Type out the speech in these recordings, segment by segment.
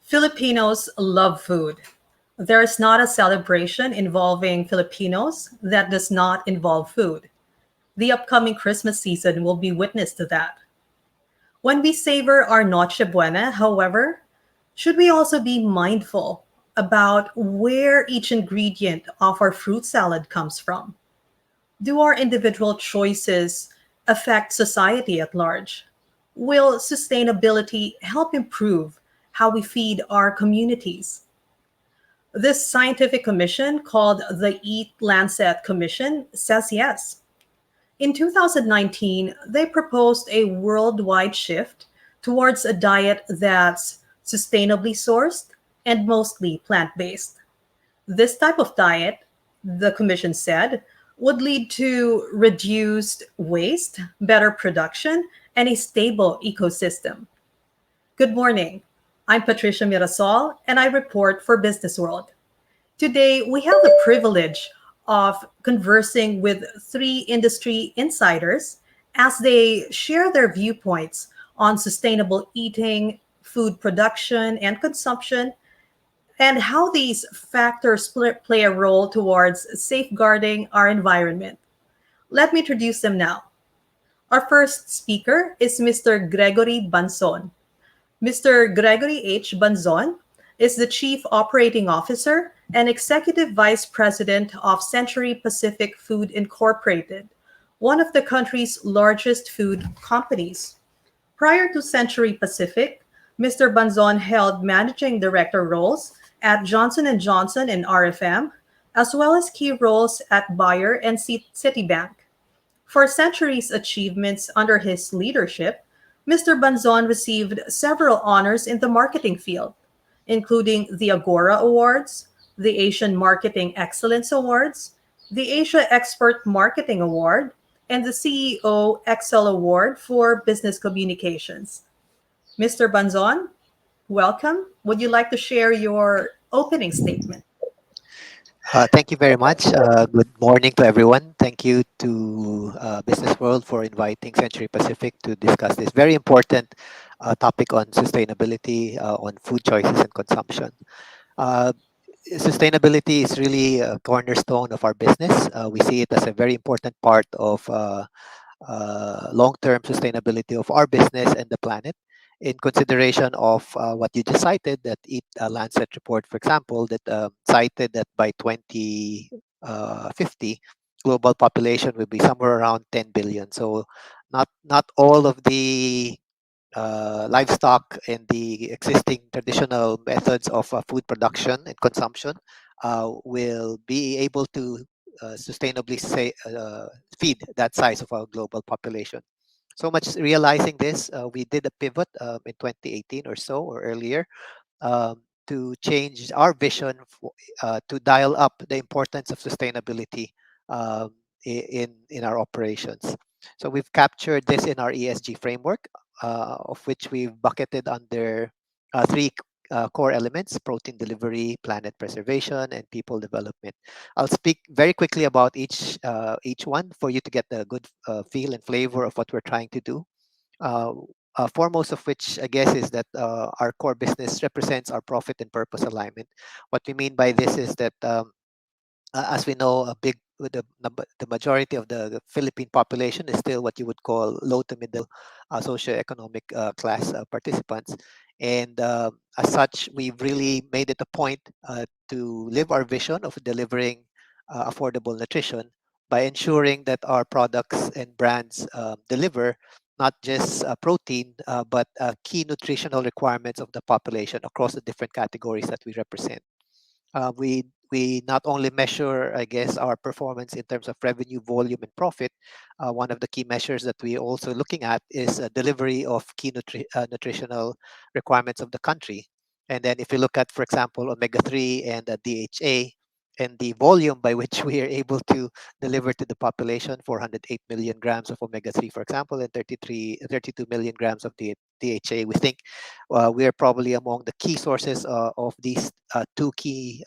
Filipinos love food. There is not a celebration involving Filipinos that does not involve food. The upcoming Christmas season will be witness to that. When we savor our Noche Buena, however, should we also be mindful about where each ingredient of our fruit salad comes from? Do our individual choices affect society at large? Will sustainability help improve how we feed our communities? This scientific commission, called the Eat Lancet Commission, says yes. In 2019, they proposed a worldwide shift towards a diet that's sustainably sourced and mostly plant based. This type of diet, the commission said, would lead to reduced waste, better production, and a stable ecosystem. Good morning. I'm Patricia Mirasol, and I report for Business World. Today, we have the privilege of conversing with three industry insiders as they share their viewpoints on sustainable eating, food production, and consumption, and how these factors play a role towards safeguarding our environment. Let me introduce them now. Our first speaker is Mr. Gregory Banzon. Mr. Gregory H. Banzon is the Chief Operating Officer and Executive Vice President of Century Pacific Food Incorporated, one of the country's largest food companies. Prior to Century Pacific, Mr. Banzon held managing director roles at Johnson& and Johnson and RFM, as well as key roles at Bayer and Citibank. For Century's achievements under his leadership, Mr. Banzon received several honors in the marketing field, including the Agora Awards, the Asian Marketing Excellence Awards, the Asia Expert Marketing Award, and the CEO Excel Award for Business Communications. Mr. Banzon, welcome. Would you like to share your opening statement? Thank you very much. Good morning to everyone. Thank you to Business World for inviting Century Pacific to discuss this very important topic on sustainability, on food choices and consumption. Uh, Sustainability is really a cornerstone of our business. We see it as a very important part of long-term sustainability of our business and the planet. In consideration of what you just cited, that Eat Lancet report, for example, that cited that by 2050, global population will be somewhere around 10 billion. So not all of the livestock and the existing traditional methods of food production and consumption will be able to sustainably feed that size of our global population. So much realizing this, we did a pivot in 2018 or so or earlier to change our vision to dial up the importance of sustainability in our operations. So we've captured this in our ESG framework, of which we've bucketed under three core elements: protein delivery, planet preservation, and people development. I'll speak very quickly about each one for you to get a good feel and flavor of what we're trying to do. Uh, Foremost of which, I guess, is that our core business represents our profit and purpose alignment. What we mean by this is that as we know, the majority of the Philippine population is still what you would call low to middle socioeconomic class participants, and as such, we've really made it a point to live our vision of delivering affordable nutrition by ensuring that our products and brands deliver not just protein, but key nutritional requirements of the population across the different categories that we represent. We not only measure, I guess, our performance in terms of revenue, volume, and profit. One of the key measures that we also looking at is delivery of key nutritional requirements of the country. And then, if you look at, for example, omega-3 and DHA, and the volume by which we are able to deliver to the population, 408 million grams of omega-3, for example, and 32 million grams of DHA, we think we are probably among the key sources of these two key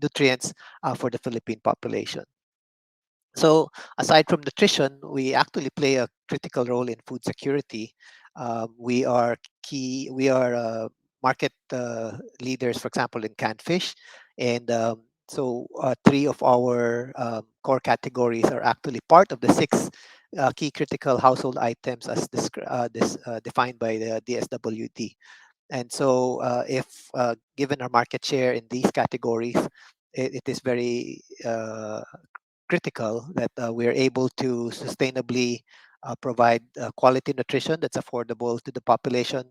nutrients for the Philippine population. So aside from nutrition, we actually play a critical role in food security. We are key. We are market leaders, for example, in canned fish, and three of our core categories are actually part of the six key critical household items as defined by the DSWD. And so, if given our market share in these categories, it is very critical that we are able to sustainably provide quality nutrition that's affordable to the population.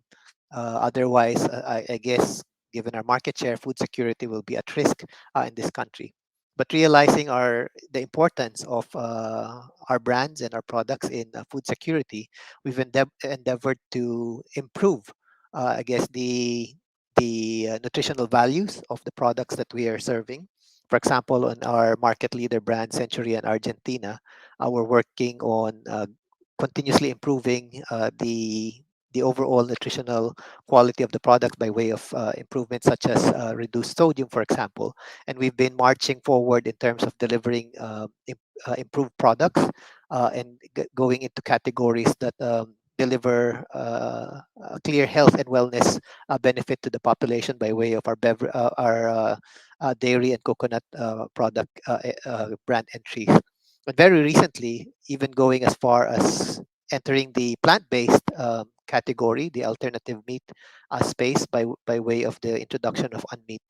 Otherwise, I guess, given our market share, food security will be at risk in this country. But realizing the importance of our brands and our products in food security, we've endeavored to improve, I guess, the nutritional values of the products that we are serving. For example, on our market leader brand, Century and Argentina, we're working on continuously improving the overall nutritional quality of the product by way of improvements such as reduced sodium, for example. And we've been marching forward in terms of delivering improved products and going into categories that deliver a clear health and wellness benefit to the population by way of our dairy and coconut product brand entries. But very recently, even going as far as entering the plant-based category, the alternative meat space by way of the introduction of Unmeat.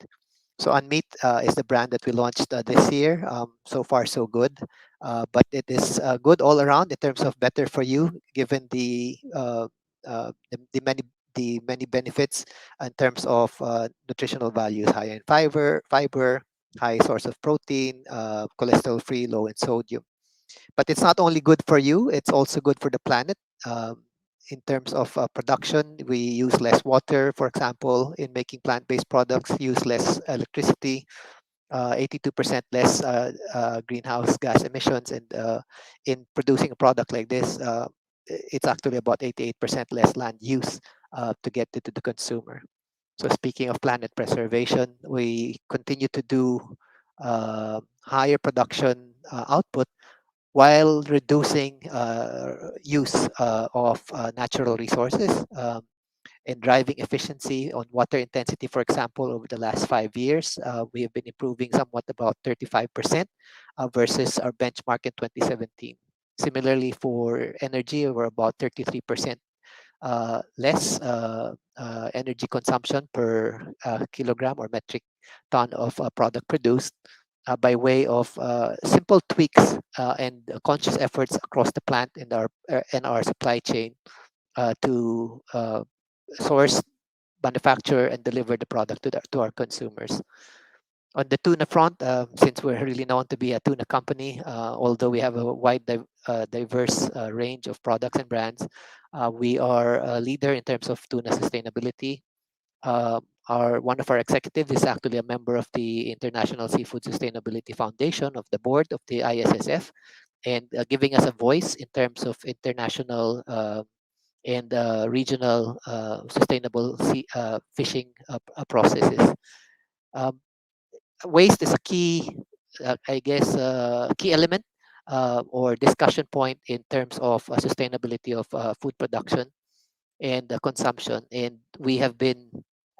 So Unmeat is the brand that we launched this year. So far, so good. But it is good all around in terms of better for you, given the many benefits in terms of nutritional values, high in fiber, high source of protein, cholesterol free, low in sodium. But it's not only good for you; it's also good for the planet. In terms of production, we use less water, for example, in making plant-based products, use less electricity, 82% less greenhouse gas emissions, and in producing a product like this, it's actually about 88% less land use to get it to the consumer. So speaking of planet preservation, we continue to do higher production output while reducing use of natural resources and driving efficiency on water intensity. For example, over the last 5 years, we have been improving somewhat about 35% versus our benchmark in 2017. Similarly, for energy, we're about 33% less energy consumption per kilogram or metric ton of product produced by way of simple tweaks and conscious efforts across the plant and our supply chain to source, manufacture, and deliver the product to our consumers. On the tuna front, since we're really known to be a tuna company, although we have a diverse range of products and brands, we are a leader in terms of tuna sustainability. One of our executives is actually a member of the International Seafood Sustainability Foundation of the board of the ISSF, and giving us a voice in terms of international and regional sustainable fishing processes. Um, Waste is a key, I guess, key element or discussion point in terms of sustainability of food production and consumption. And we have been,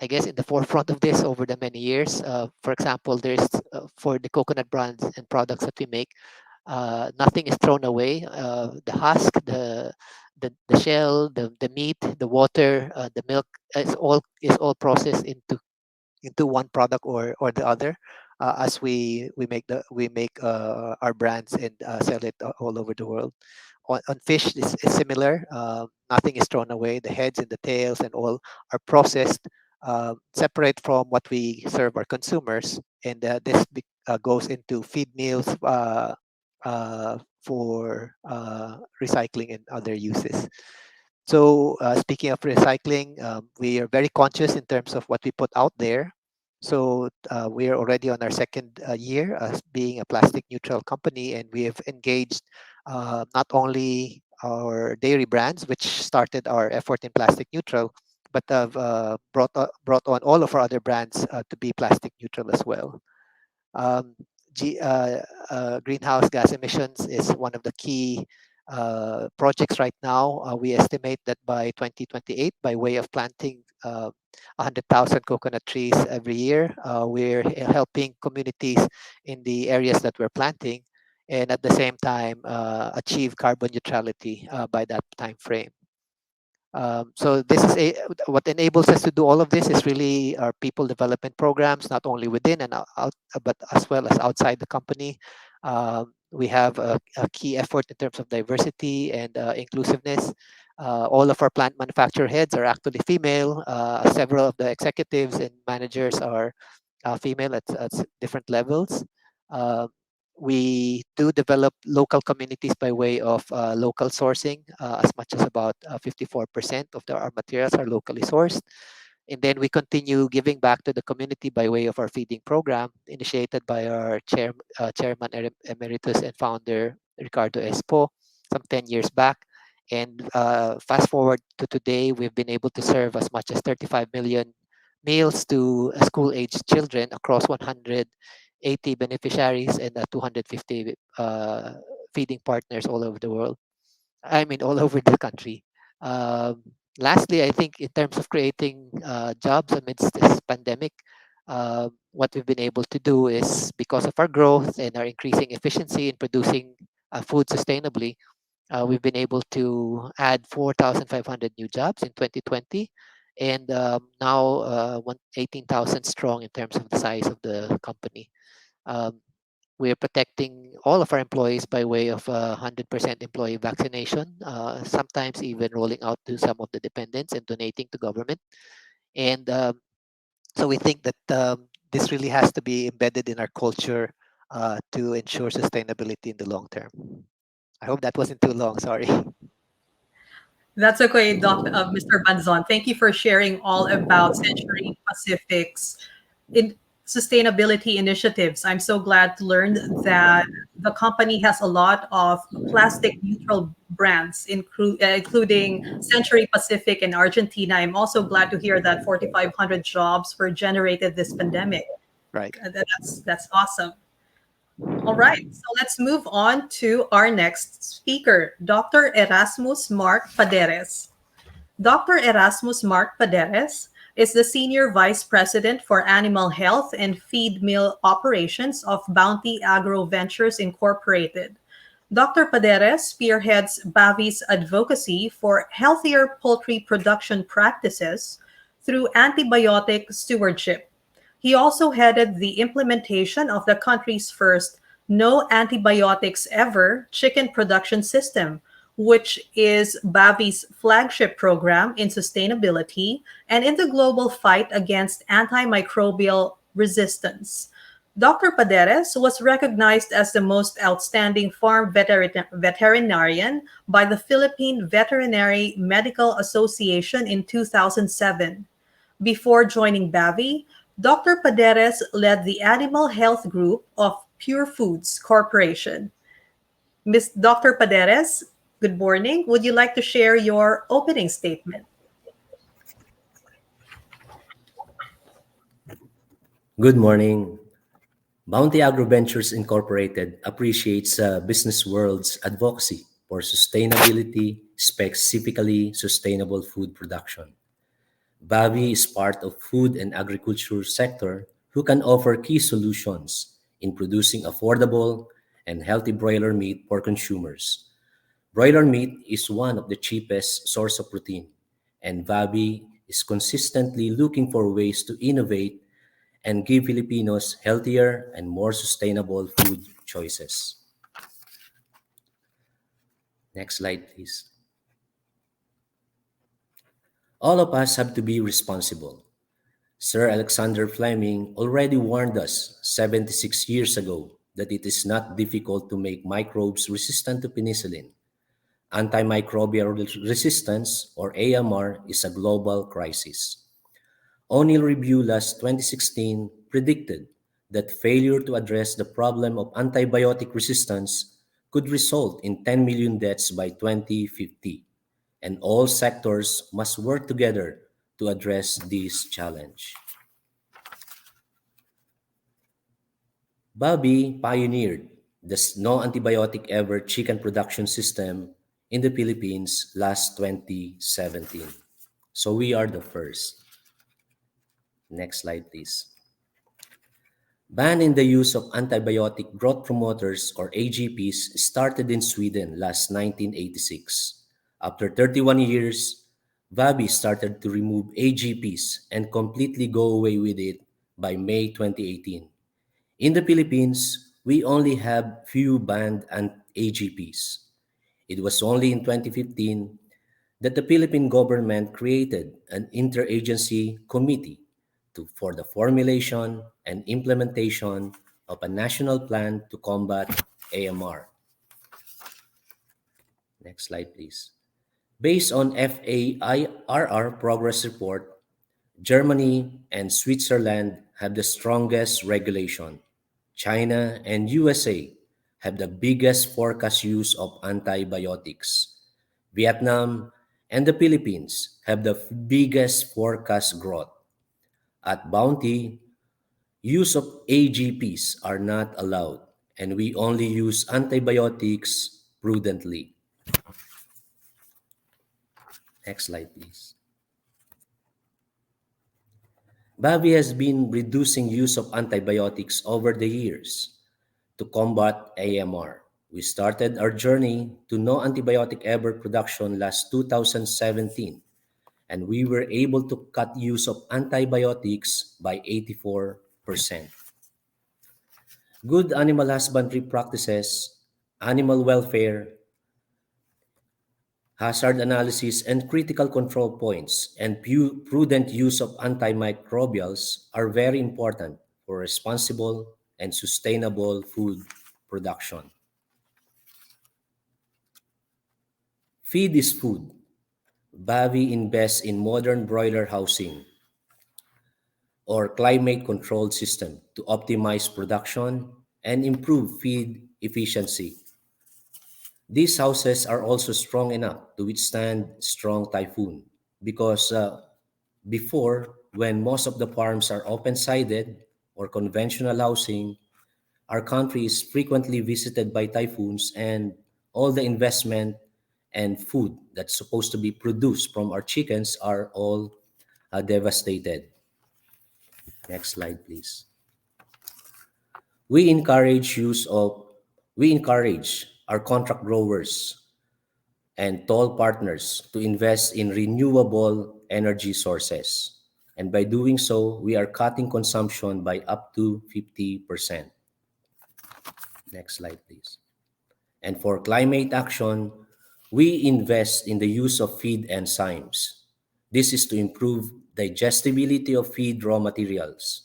I guess, in the forefront of this over the many years. For example, there's for the coconut brands and products that we make, nothing is thrown away. The husk, the shell, the meat, the water, the milk is all processed into one product or the other as we make our brands and sell it all over the world. On fish is similar. Nothing is thrown away. The heads and the tails and all are processed separate from what we serve our consumers, and goes into feed meals for recycling and other uses. So, speaking of recycling, we are very conscious in terms of what we put out there. So, we are already on our second year as being a plastic neutral company, and we have engaged not only our dairy brands, which started our effort in plastic neutral, but have brought on all of our other brands to be plastic neutral as well. Um, Greenhouse gas emissions is one of the key projects right now. We estimate that by 2028, by way of planting 100,000 coconut trees every year, we're helping communities in the areas that we're planting, and at the same time achieve carbon neutrality by that time frame. So this is what enables us to do all of this is really our people development programs, not only within and out, but as well as outside the company. We have a key effort in terms of diversity and inclusiveness. All of our plant manufacturer heads are actually female. Several of the executives and managers are female at different levels. Uh, we do develop local communities by way of local sourcing. As much as about 54% of our materials are locally sourced. And then we continue giving back to the community by way of our feeding program, initiated by our chairman emeritus and founder, Ricardo Espo, some 10 years back. And fast forward to today, we've been able to serve as much as 35 million meals to school-aged children across 180 beneficiaries and 250 feeding partners all over the world. I mean, all over the country. Um, Lastly, I think in terms of creating jobs amidst this pandemic, what we've been able to do is because of our growth and our increasing efficiency in producing food sustainably, we've been able to add 4,500 new jobs in 2020, and now 18,000 strong in terms of the size of the company. Um, we're protecting all of our employees by way of 100% employee vaccination, sometimes even rolling out to some of the dependents and donating to government. And so we think that this really has to be embedded in our culture to ensure sustainability in the long term. I hope that wasn't too long. Sorry. That's okay, Mr. Banzon. Thank you for sharing all about Century Pacific's in sustainability initiatives. I'm so glad to learn that the company has a lot of plastic neutral brands, including Century Pacific and Argentina. I'm also glad to hear that 4,500 jobs were generated this pandemic. Right. That's awesome. All right, so let's move on to our next speaker, Dr. Erasmus Mark Paderes. Dr. Erasmus Mark Paderes is the Senior Vice President for Animal Health and Feed Mill Operations of Bounty Agro Ventures Incorporated. Dr. Paderes spearheads Bavi's advocacy for healthier poultry production practices through antibiotic stewardship. He also headed the implementation of the country's first no antibiotics ever chicken production system, which is Bavi's flagship program in sustainability and in the global fight against antimicrobial resistance. Dr. Paderes was recognized as the most outstanding farm veterinarian by the Philippine Veterinary Medical Association in 2007. Before joining Bavi, Dr. Paderes led the animal health group of Pure Foods Corporation. Miss Dr. Paderes, good morning. Would you like to share your opening statement? Good morning. Bounty Agro Ventures Incorporated appreciates Business World's advocacy for sustainability, specifically sustainable food production. Bavi is part of food and agriculture sector who can offer key solutions in producing affordable and healthy broiler meat for consumers. Broiler meat is one of the cheapest source of protein, and Bavi is consistently looking for ways to innovate and give Filipinos healthier and more sustainable food choices. Next slide, please. All of us have to be responsible. Sir Alexander Fleming already warned us 76 years ago that it is not difficult to make microbes resistant to penicillin. Antimicrobial resistance, or AMR, is a global crisis. O'Neill Review last 2016 predicted that failure to address the problem of antibiotic resistance could result in 10 million deaths by 2050, and all sectors must work together to address this challenge. Bobby pioneered the no antibiotic ever chicken production system in the Philippines last 2017. So we are the first. Next slide, please. Ban in the use of antibiotic growth promoters or AGPs started in Sweden last 1986. After 31 years, Vabi started to remove AGPs and completely go away with it by May 2018. In the Philippines, we only have few banned AGPs. It was only in 2015 that the Philippine government created an interagency committee for the formulation and implementation of a national plan to combat AMR. Next slide, please. Based on FAIRR progress report, Germany and Switzerland have the strongest regulation. China and USA have the biggest forecast use of antibiotics. Vietnam and the Philippines have the biggest forecast growth. At Bounty, use of AGPs are not allowed, and we only use antibiotics prudently. Next slide, please. Bavi has been reducing use of antibiotics over the years to combat AMR. We started our journey to no antibiotic ever production last 2017, and we were able to cut use of antibiotics by 84%. Good animal husbandry practices, animal welfare, hazard analysis, and critical control points, and prudent use of antimicrobials are very important for responsible and sustainable food production. Feed is food. Bavi invests in modern broiler housing or climate-controlled system to optimize production and improve feed efficiency. These houses are also strong enough to withstand strong typhoon because before, when most of the farms are open-sided or conventional housing, our country is frequently visited by typhoons, and all the investment and food that's supposed to be produced from our chickens are all devastated. Next slide, please. We encourage use of we encourage our contract growers and toll partners to invest in renewable energy sources. And by doing so, we are cutting consumption by up to 50%. Next slide, please. And for climate action, we invest in the use of feed enzymes. This is to improve digestibility of feed raw materials.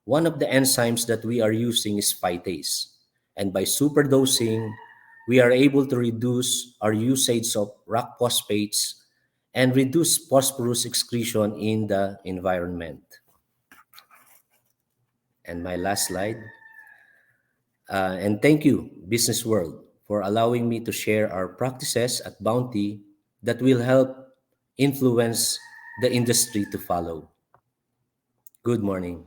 One of the enzymes that we are using is phytase. And by superdosing, we are able to reduce our usage of rock phosphates and reduce phosphorus excretion in the environment. And my last slide. And thank you, Business World, for allowing me to share our practices at Bounty that will help influence the industry to follow. Good morning.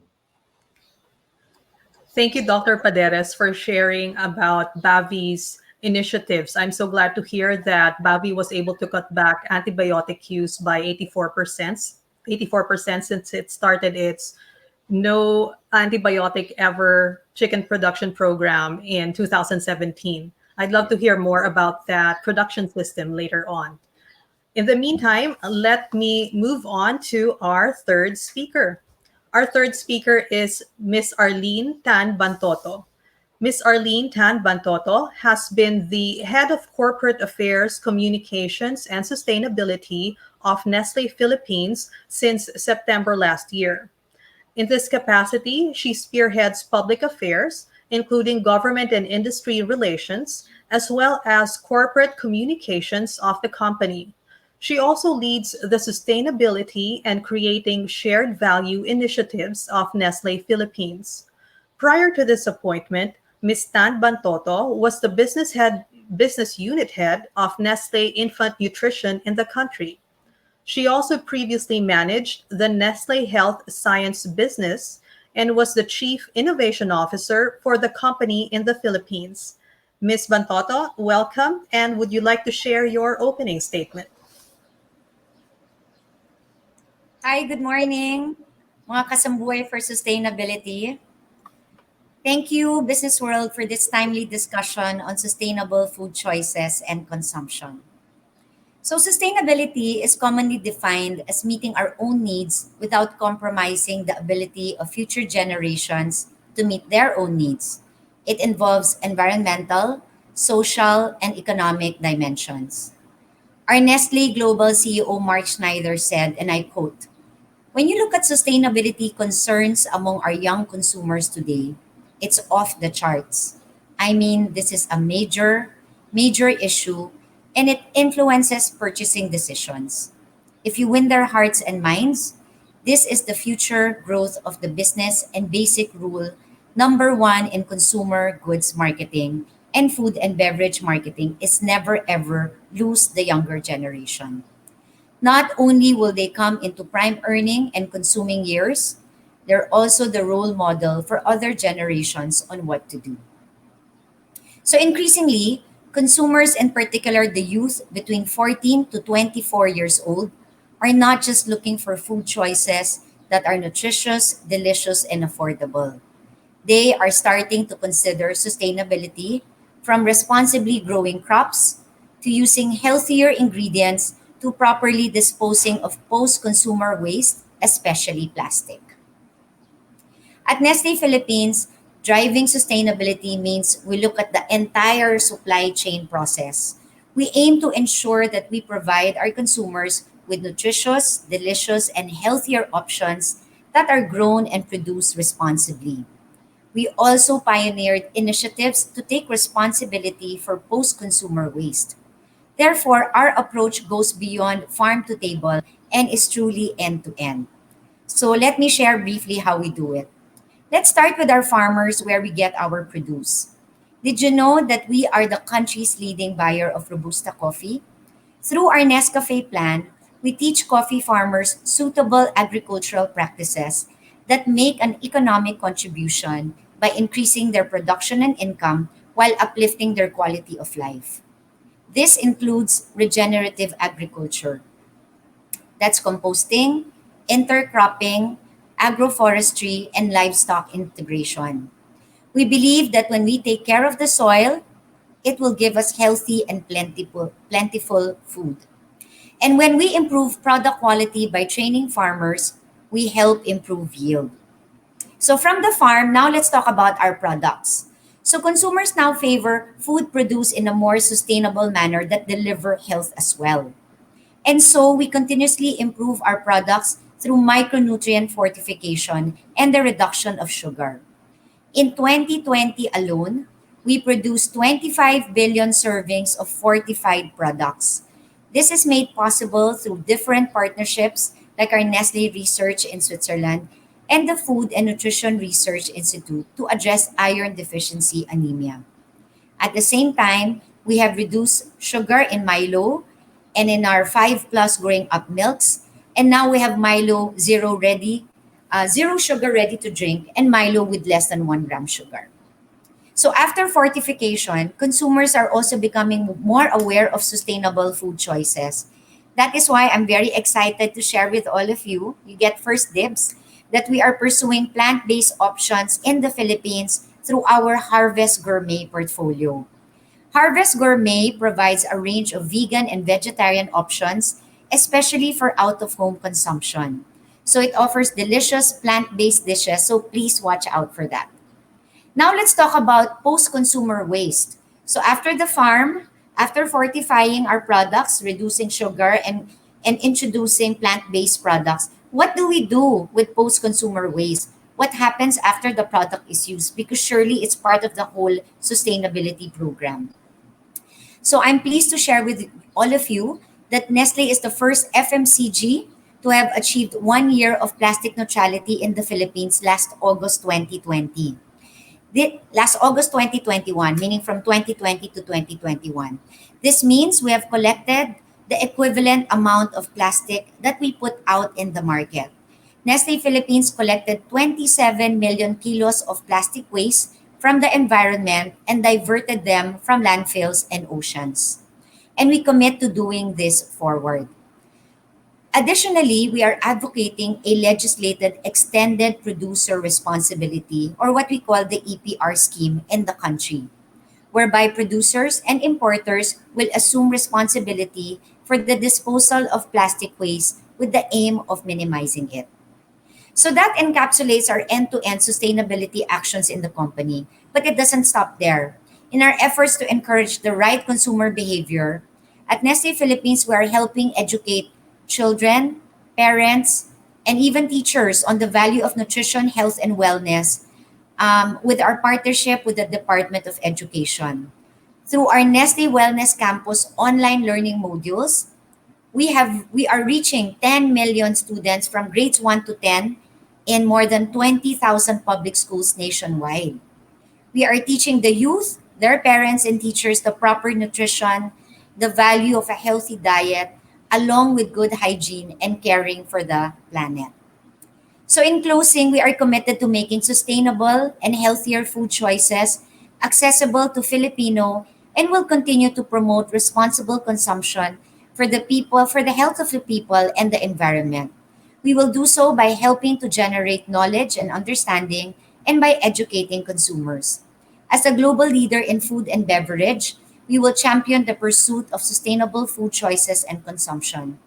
Thank you, Dr. Paderes, for sharing about Bavi's initiatives. I'm so glad to hear that Bavi was able to cut back antibiotic use by 84% since it started its no antibiotic ever chicken production program in 2017. I'd love to hear more about that production system later on. In the meantime, let me move on to our third speaker. Our third speaker is Miss Arlene Tan Bantoto. Miss Arlene Tan Bantoto has been the head of corporate affairs, communications, and sustainability of Nestle Philippines since September last year. In this capacity, she spearheads public affairs, including government and industry relations, as well as corporate communications of the company. She also leads the sustainability and creating shared value initiatives of Nestle Philippines. Prior to this appointment, Ms. Tan Bantoto was the business unit head of Nestle Infant Nutrition in the country. She also previously managed the Nestle Health Science business and was the Chief Innovation Officer for the company in the Philippines. Ms. Bantoto, welcome. And would you like to share your opening statement? Hi, good morning, mga kasambuhay for sustainability. Thank you, Business World, for this timely discussion on sustainable food choices and consumption. So, sustainability is commonly defined as meeting our own needs without compromising the ability of future generations to meet their own needs. It involves environmental, social, and economic dimensions. Our Nestle Global CEO Mark Schneider said, and I quote, "When you look at sustainability concerns among our young consumers today, it's off the charts. I mean, this is a major issue, and it influences purchasing decisions. If you win their hearts and minds, this is the future growth of the business and basic rule number one in consumer goods marketing and food and beverage marketing is never ever lose the younger generation. Not only will they come into prime earning and consuming years, they're also the role model for other generations on what to do. So increasingly, consumers, in particular the youth between 14 to 24 years old, are not just looking for food choices that are nutritious, delicious, and affordable. They are starting to consider sustainability from responsibly growing crops to using healthier ingredients to properly disposing of post-consumer waste, especially plastic. At Nestle Philippines, driving sustainability means we look at the entire supply chain process. We aim to ensure that we provide our consumers with nutritious, delicious, and healthier options that are grown and produced responsibly. We also pioneered initiatives to take responsibility for post consumer waste. Therefore, our approach goes beyond farm to table and is truly end to end. So, let me share briefly how we do it. Let's start with our farmers where we get our produce. Did you know that we are the country's leading buyer of Robusta coffee? Through our Nescafe plan, we teach coffee farmers suitable agricultural practices that make an economic contribution by increasing their production and income while uplifting their quality of life. This includes regenerative agriculture, that's composting, intercropping, agroforestry, and livestock integration. We believe that when we take care of the soil, it will give us healthy and plentiful food. And when we improve product quality by training farmers, we help improve yield. So from the farm, now let's talk about our products. So consumers now favor food produced in a more sustainable manner that deliver health as well. And so we continuously improve our products through micronutrient fortification and the reduction of sugar. In 2020 alone, we produced 25 billion servings of fortified products. This is made possible through different partnerships like our Nestle Research in Switzerland and the Food and Nutrition Research Institute to address iron deficiency anemia. At the same time, we have reduced sugar in Milo and in our 5 plus growing up milks. And now we have Milo zero sugar ready to drink, and Milo with less than 1 gram sugar. So after fortification, consumers are also becoming more aware of sustainable food choices. That is why I'm very excited to share with all of you, you get first dibs, that we are pursuing plant-based options in the Philippines through our Harvest Gourmet portfolio. Harvest Gourmet provides a range of vegan and vegetarian options, especially for out-of-home consumption. So it offers delicious plant-based dishes, so please watch out for that. Now let's talk about post-consumer waste. So after the farm, after fortifying our products, reducing sugar and introducing plant-based products, what do we do with post-consumer waste? What happens after the product is used? Because surely it's part of the whole sustainability program. So I'm pleased to share with all of you that Nestle is the first FMCG to have achieved 1 year of plastic neutrality in the Philippines last August 2020. Last August 2021, meaning from 2020 to 2021. This means we have collected the equivalent amount of plastic that we put out in the market. Nestle Philippines collected 27 million kilos of plastic waste from the environment and diverted them from landfills and oceans. And we commit to doing this forward. Additionally, we are advocating a legislated extended producer responsibility, or what we call the EPR scheme, in the country, whereby producers and importers will assume responsibility for the disposal of plastic waste with the aim of minimizing it. So that encapsulates our end to end sustainability actions in the company. But it doesn't stop there. In our efforts to encourage the right consumer behavior, at Nestle Philippines, we are helping educate children, parents, and even teachers on the value of nutrition, health, and wellness with our partnership with the Department of Education. Through our Nestle Wellness Campus online learning modules, we are reaching 10 million students from grades 1 to 10 in more than 20,000 public schools nationwide. We are teaching the youth, their parents and teachers the proper nutrition, the value of a healthy diet, along with good hygiene and caring for the planet. So, in closing, we are committed to making sustainable and healthier food choices accessible to Filipino and will continue to promote responsible consumption for the people, for the health of the people and the environment. We will do so by helping to generate knowledge and understanding and by educating consumers. As a global leader in food and beverage, we will champion the pursuit of sustainable food choices and consumption.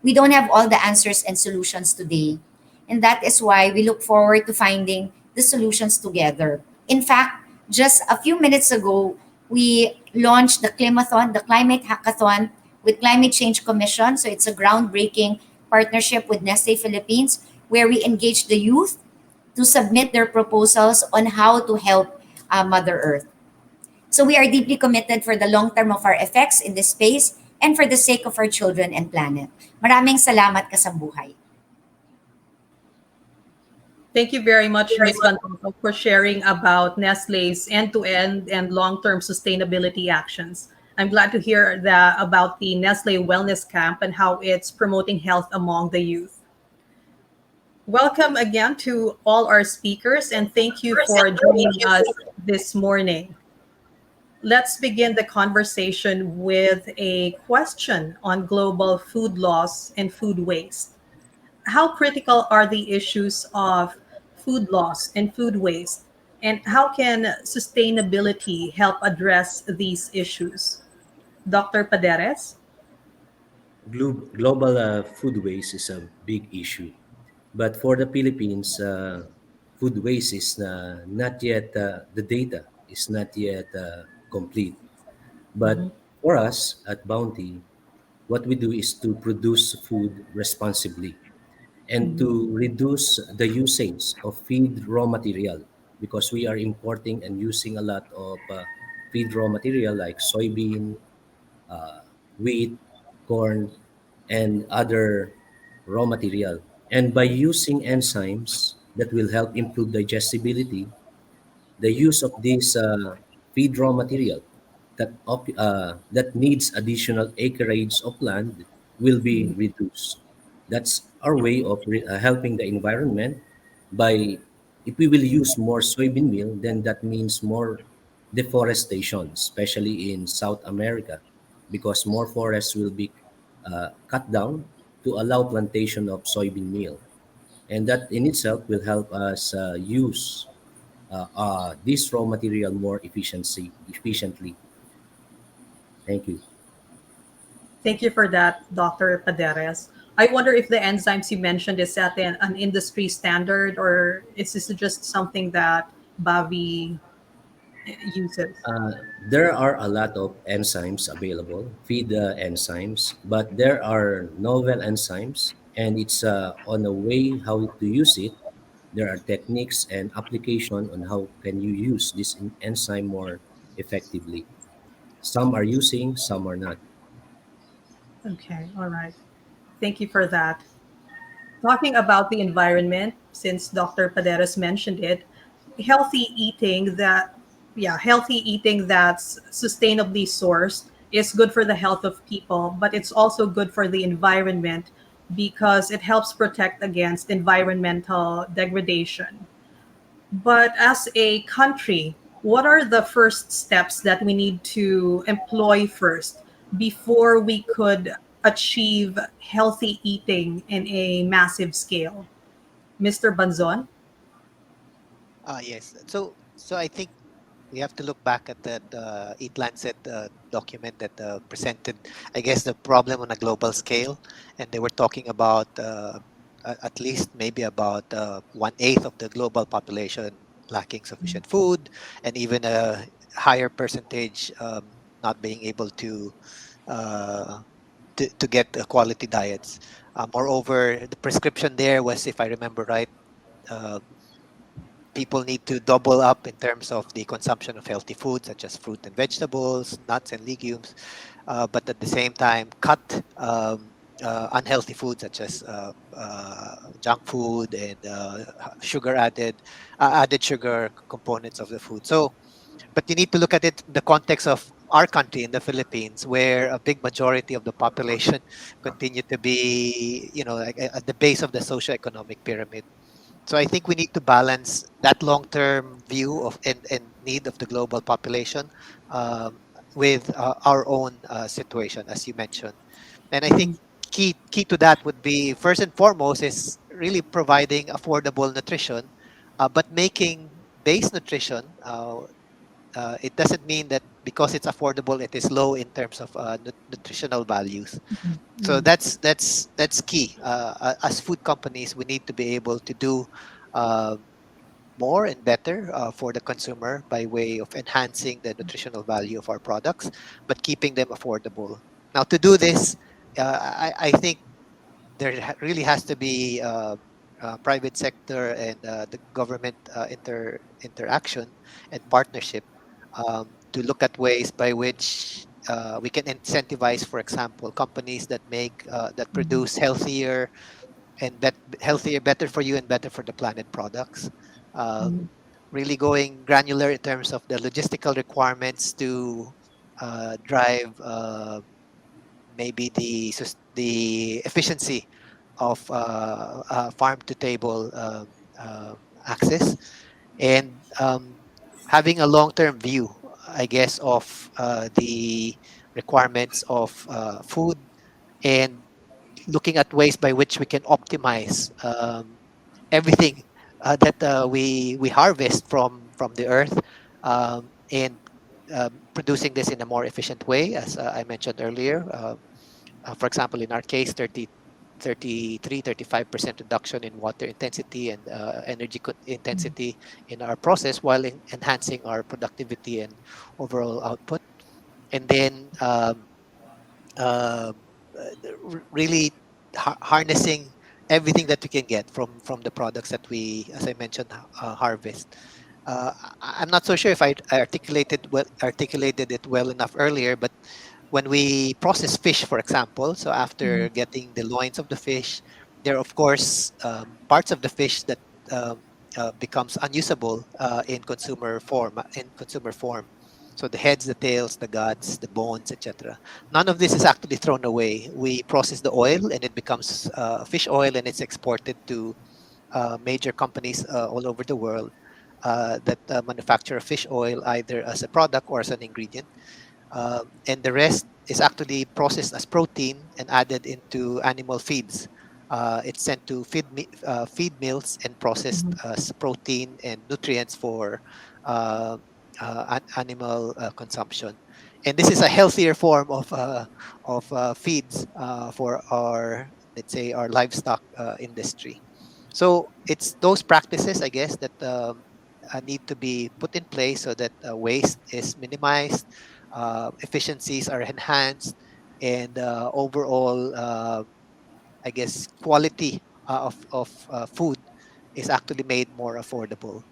We don't have all the answers and solutions today. And that is why we look forward to finding the solutions together. In fact, just a few minutes ago, we launched the Climathon, the Climate Hackathon with Climate Change Commission. So it's a groundbreaking partnership with Nestle Philippines where we engage the youth to submit their proposals on how to help Mother Earth. So we are deeply committed for the long term of our effects in this space and for the sake of our children and planet. Maraming salamat kasambuhay. Thank you very much, Ms. Pantoco, for sharing about Nestle's end-to-end and long-term sustainability actions. I'm glad to hear that about the Nestle Wellness Camp and how it's promoting health among the youth. Welcome again to all our speakers, and thank you for joining us this morning. Let's begin the conversation with a question on global food loss and food waste. How critical are the issues of food loss and food waste? And how can sustainability help address these issues? Dr. Paderes? Global food waste is a big issue. But for the Philippines, food waste is not yet, the data is not yet complete. Mhm. But for us at Bounty, what we do is to produce food responsibly and Mhm. to reduce the usage of feed raw material because we are importing and using a lot of feed raw material like soybean, uh, wheat, corn, and other raw material. And by using enzymes that will help improve digestibility, the use of this feed raw material that needs additional acreage of land will be Mhm. reduced. That's our way of helping the environment by if we will use more soybean meal, then that means more deforestation, especially in South America, because more forests will be cut down to allow plantation of soybean meal. And that in itself will help us use this raw material more efficiently. Thank you. Thank you for that, Dr. Paderes. I wonder if the enzymes you mentioned is at an industry standard, or is this just something that Bavi uses? There are a lot of enzymes available, feed enzymes, but there are novel enzymes, and it's on a way how to use it. There are techniques and application on how can you use this enzyme more effectively. Some are using, some are not. Okay, all right. Thank you for that. Talking about the environment, since Dr. Paderes mentioned it, healthy eating that, yeah, healthy eating that's sustainably sourced is good for the health of people, but it's also good for the environment because it helps protect against environmental degradation. But as a country, what are the first steps that we need to employ first before we could achieve healthy eating in a massive scale? Mr. Banzon? Yes. So I think we have to look back at that Eat Lancet document that presented, I guess, the problem on a global scale, and they were talking about at least maybe about 1/8 of the global population lacking sufficient food, and even a higher percentage not being able uh, to get quality diets. Moreover, the prescription there was, if I remember right. Uh, People need to double up in terms of the consumption of healthy food such as fruit and vegetables, nuts and legumes, but at the same time cut unhealthy food such as junk food and sugar added sugar components of the food. So, but you need to look at it in the context of our country in the Philippines, where a big majority of the population continue to be, like at the base of the socioeconomic pyramid. So I think we need to balance that long-term view of and need of the global population um, with our own situation, as you mentioned. And I think Mhm. key to that would be first and foremost is really providing affordable nutrition, but making base nutrition. It doesn't mean that because it's affordable, it is low in terms of nutritional values. So Mhm. that's key. As food companies, we need to be able to do uh, more and better for the consumer by way of enhancing the nutritional value of our products, but keeping them affordable. Now, to do this, I think really has to be private sector and the government interaction and partnership to look at ways by which we can incentivize, for example, companies that Mhm. produce healthier and healthier, better for you and better for the planet products. Um, Mhm. really going granular in terms of the logistical requirements to drive maybe the efficiency of farm to table access and having a long term view, I guess, of the requirements of food and looking at ways by which we can optimize everything that we harvest from the earth and producing this in a more efficient way, as I mentioned earlier. For example, in our case, 35% reduction in water intensity and energy intensity in our process while enhancing our productivity and overall output. And then um, really harnessing everything that we can get from the products that we, as I mentioned, harvest. I'm not so sure if I articulated it well enough earlier, but when we process fish, for example, so after Mhm. getting the loins of the fish, there are of course parts of the fish that becomes unusable in consumer form. So the heads, the tails, the guts, the bones, etc. None of this is actually thrown away. We process the oil and it becomes fish oil and it's exported to major companies all over the world that manufacture fish oil either as a product or as an ingredient. And the rest is actually processed as protein and added into animal feeds. It's sent to feed mills and processed Mhm. as protein and nutrients for uh, animal consumption. And this is a healthier form of feeds for our, let's say, our livestock industry. So it's those practices, I guess, that need to be put in place so that waste is minimized, efficiencies are enhanced, and overall, I guess, quality of food is actually made more affordable.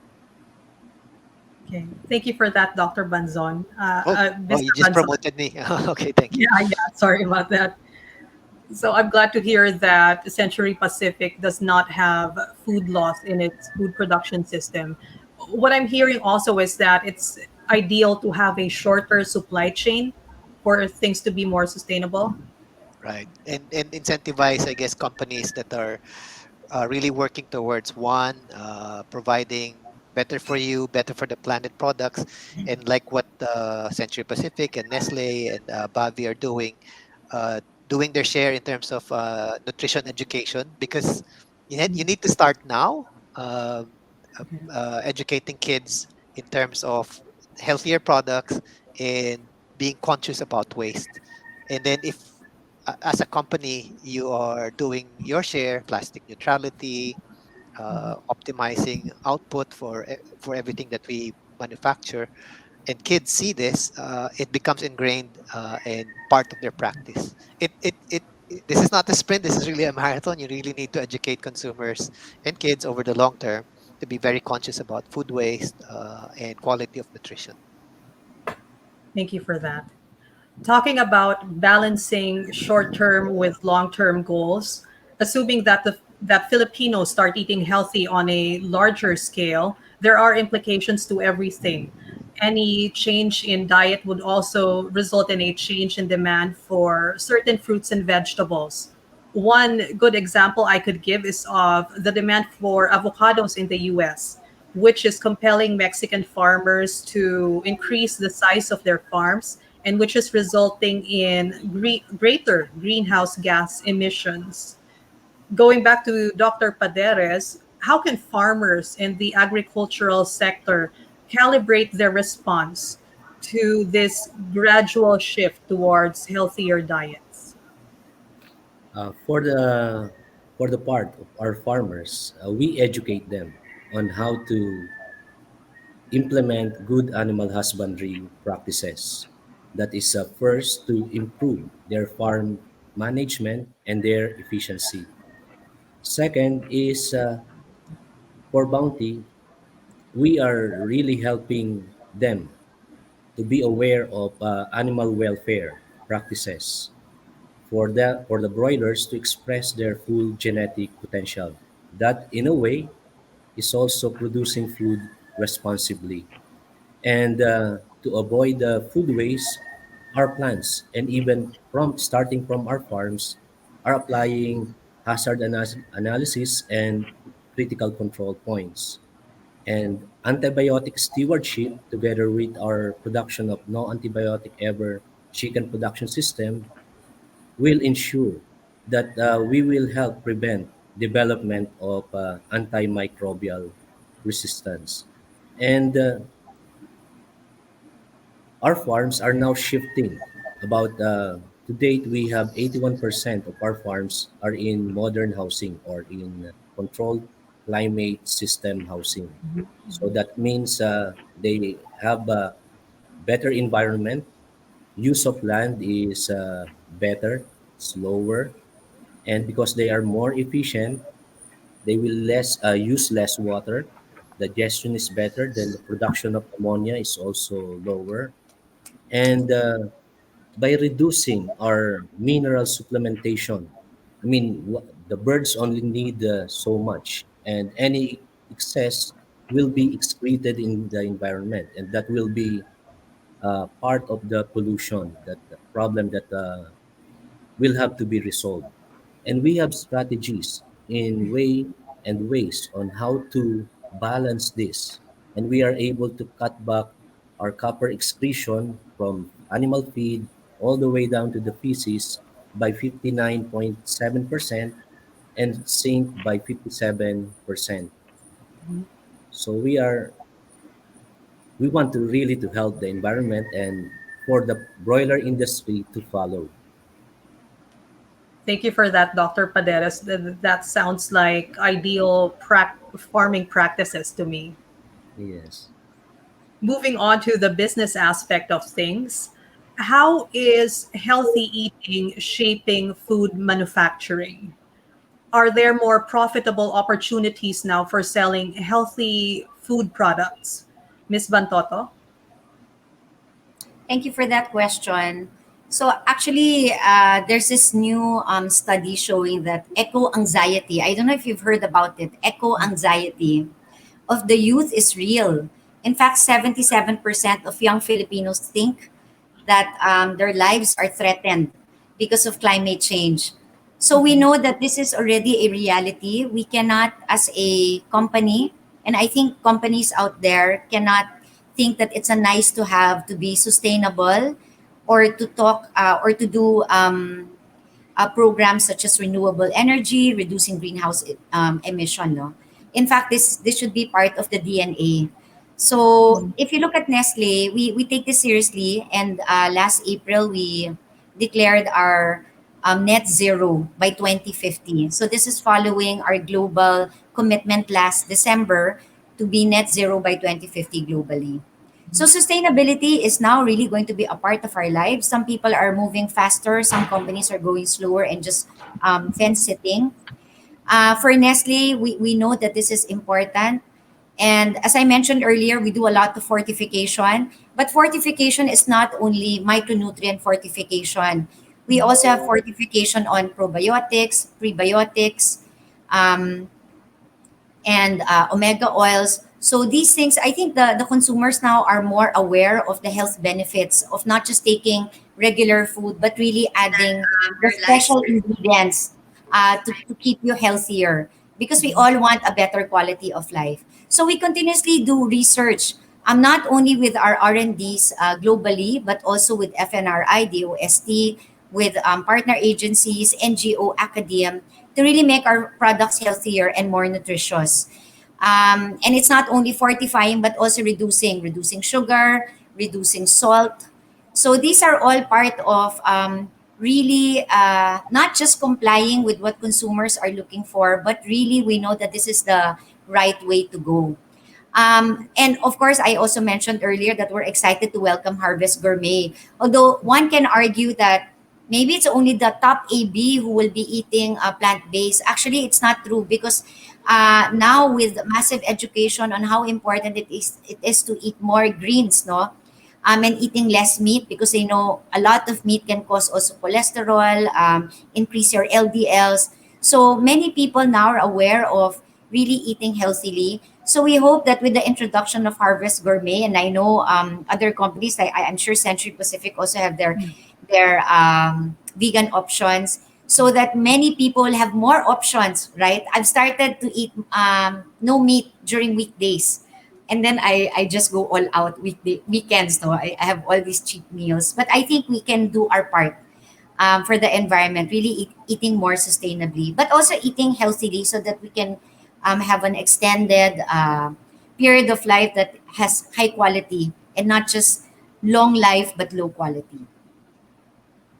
Okay. Thank you for that, Dr. Banzon. Oh, oh, Mr. you just Banzon. promoted me. Okay, thank you. Yeah, yeah. Sorry about that. So I'm glad to hear that Century Pacific does not have food loss in its food production system. What I'm hearing also is that it's ideal to have a shorter supply chain for things to be more sustainable. Right, and incentivize, I guess, companies that are really working towards one, providing better for you, better for the planet products, and like what Century Pacific and Nestle and Bavi are uh, doing their share in terms of nutrition education, because you need to start now, um, educating kids in terms of healthier products and being conscious about waste. And then if as a company you are doing your share, plastic neutrality, optimizing output for everything that we manufacture, and kids see this, it becomes ingrained and part of their practice. This is not a sprint. This is really a marathon. You really need to educate consumers and kids over the long term to be very conscious about food waste and quality of nutrition. Thank you for that. Talking about balancing short-term with long-term goals, assuming that that Filipinos start eating healthy on a larger scale, there are implications to everything. Any change in diet would also result in a change in demand for certain fruits and vegetables. One good example I could give is of the demand for avocados in the US, which is compelling Mexican farmers to increase the size of their farms and which is resulting in greater greenhouse gas emissions. Going back to Dr. Paderes, how can farmers in the agricultural sector calibrate their response to this gradual shift towards healthier diets? Uh, for the for the part of our farmers, we educate them on how to implement good animal husbandry practices. That is first to improve their farm management and their efficiency. Second is for bounty, we are really helping them to be aware of animal welfare practices for the broilers to express their full genetic potential. That, in a way, is also producing food responsibly. And to avoid the food waste, our plants and even from starting from our farms are applying analysis and critical control points. And antibiotic stewardship, together with our production of no antibiotic ever chicken production system, will ensure that we will help prevent development of antimicrobial resistance. And our farms are now shifting. About to date, we have 81% of our farms are in modern housing or in controlled climate system housing. So that means they have a better environment. Use of land is better, slower, and because they are more efficient, they will less use less water. Digestion is better. Then the production of ammonia is also lower, and by reducing our mineral supplementation, I mean, the birds only need so much, and any excess will be excreted in the environment, and that will be part of the pollution, that the problem that will have to be resolved. And we have strategies in ways on how to balance this. And we are able to cut back our copper excretion from animal feed all the way down to the feces by 59.7% and zinc by 57%. So we want to really to help the environment and for the broiler industry to follow. Thank you for that, Dr. Paderes. That sounds like ideal farming practices to me. Yes. Moving on to the business aspect of things, how is healthy eating shaping food manufacturing? Are there more profitable opportunities now for selling healthy food products? Ms. Bantoto? Thank you for that question. So actually, there's this new study showing that eco anxiety. I don't know if you've heard about it. Eco anxiety of the youth is real. In fact, 77% of young Filipinos think that their lives are threatened because of climate change. So we know that this is already a reality. We cannot, as a company And I think companies out there cannot think that it's a nice to have to be sustainable, or to talk or to do programs such as renewable energy, reducing greenhouse emission. No, in fact, this should be part of the DNA. So if you look at Nestle, we take this seriously, and last April we declared our net zero by 2050. So this is following our global commitment last December to be net zero by 2050 globally. So sustainability is now really going to be a part of our lives. Some people are moving faster, some companies are going slower and just fence sitting. For Nestle, we know that this is important. And as I mentioned earlier, we do a lot of fortification. But fortification is not only micronutrient fortification. We also have fortification on probiotics, prebiotics, um, and omega oils. So these things, I think the consumers now are more aware of the health benefits of not just taking regular food, but really adding the special ingredients to keep you healthier, because we all want a better quality of life. So we continuously do research, not only with our R&Ds globally, but also with FNRI, DOST, with partner agencies, NGO, academia, to really make our products healthier and more nutritious. And it's not only fortifying, but also reducing sugar, reducing salt. So these are all part of really not just complying with what consumers are looking for, but really we know that this is the right way to go. And of course, I also mentioned earlier that we're excited to welcome Harvest Gourmet. Although one can argue that maybe it's only the top AB who will be eating plant-based. Actually, it's not true, because now with massive education on how important it is to eat more greens, no, and eating less meat, because they know a lot of meat can cause also cholesterol, increase your LDLs. So many people now are aware of really eating healthily. So we hope that with the introduction of Harvest Gourmet, and I know other companies, like I'm sure Century Pacific also have their vegan options, so that many people have more options, right? I've started to eat no meat during weekdays. And then I just go all out weekends. No, I have all these cheap meals. But I think we can do our part for the environment, really eating more sustainably, but also eating healthily, so that we can have an extended period of life that has high quality, and not just long life, but low quality.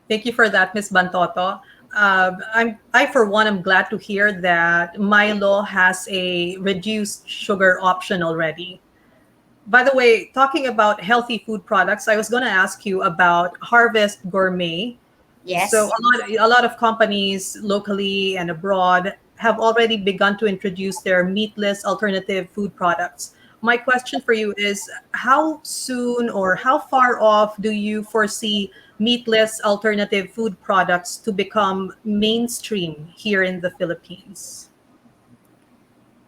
Thank you for that, Ms. Bantoto. I for one, am glad to hear that Milo has a reduced sugar option already. By the way, talking about healthy food products, I was going to ask you about Harvest Gourmet. So Yes. a lot of companies locally and abroad have already begun to introduce their meatless alternative food products. My question for you is, how soon or how far off do you foresee meatless alternative food products to become mainstream here in the Philippines?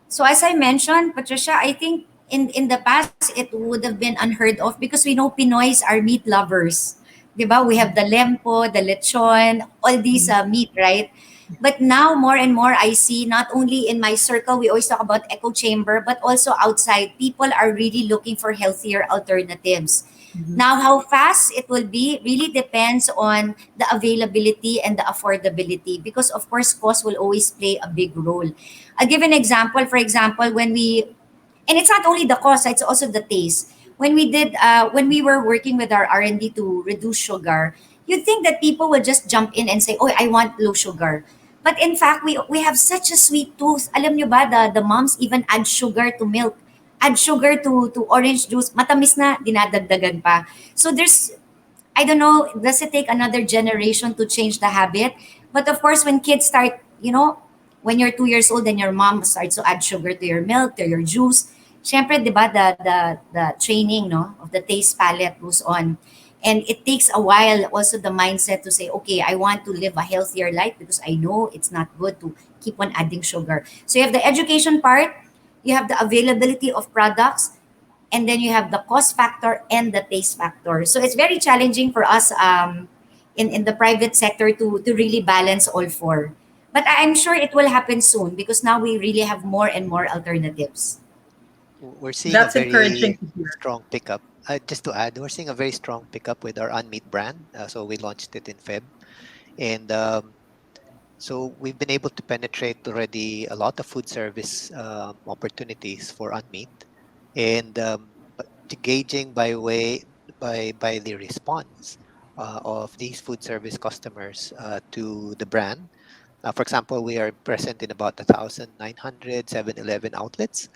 So as I mentioned, Patricia, I think in the past it would have been unheard of, because we know Pinoys are meat lovers. 'Di ba? We have the lempo, the lechon, all these meat, right? But now more and more I see, not only in my circle, we always talk about echo chamber, but also outside, people are really looking for healthier alternatives. Now, how fast it will be really depends on the availability and the affordability, because of course cost will always play a big role. I'll give an example. For example, and it's not only the cost, it's also the taste. When we were working with our R&D to reduce sugar, you'd think that people would just jump in and say, oh, I want low sugar. But in fact, we have such a sweet tooth. Alam nyo ba, the moms even add sugar to milk, add sugar to orange juice. Matamis na, dinadagdagan pa. So I don't know, does it take another generation to change the habit? But of course, when kids start, when you're 2 years old and your mom starts to add sugar to your milk, to your juice, syempre, di ba, the training, no, of the taste palette goes on. And it takes a while also the mindset to say, okay, I want to live a healthier life, because I know it's not good to keep on adding sugar. So you have the education part, you have the availability of products, and then you have the cost factor and the taste factor. So it's very challenging for us in the private sector to really balance all four. But I'm sure it will happen soon, because now we really have more and more alternatives. We're seeing a That's encouraging very to hear. strong pickup. Just to add, we're seeing a very strong pickup with our unmeat brand. So we launched it in Feb, and so we've been able to penetrate already a lot of food service opportunities for unmeat, and but gauging by the response of these food service customers to the brand. For example, we are present in about 1,900 7-Eleven outlets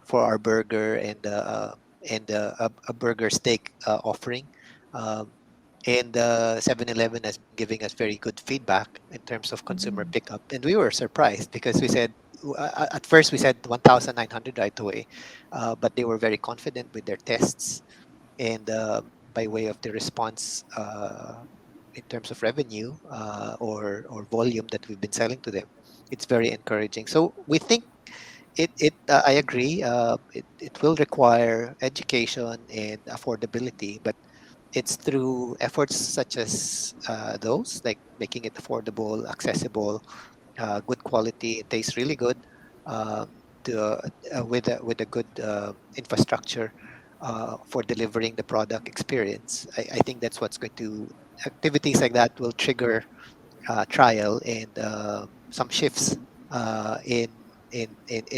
for our burger and a burger steak offering. Um, and 7-Eleven has been giving us very good feedback in terms of consumer pickup. And we were surprised because we said, at first we said 1,900 right away, but they were very confident with their tests and by way of the response in terms of revenue or volume that we've been selling to them, it's very encouraging. So we think I agree. It will require education and affordability, but it's through efforts such as those, like making it affordable, accessible, good quality. It tastes really good, to, with a good infrastructure for delivering the product experience. I think that's what's going to activities like that will trigger trial and some shifts in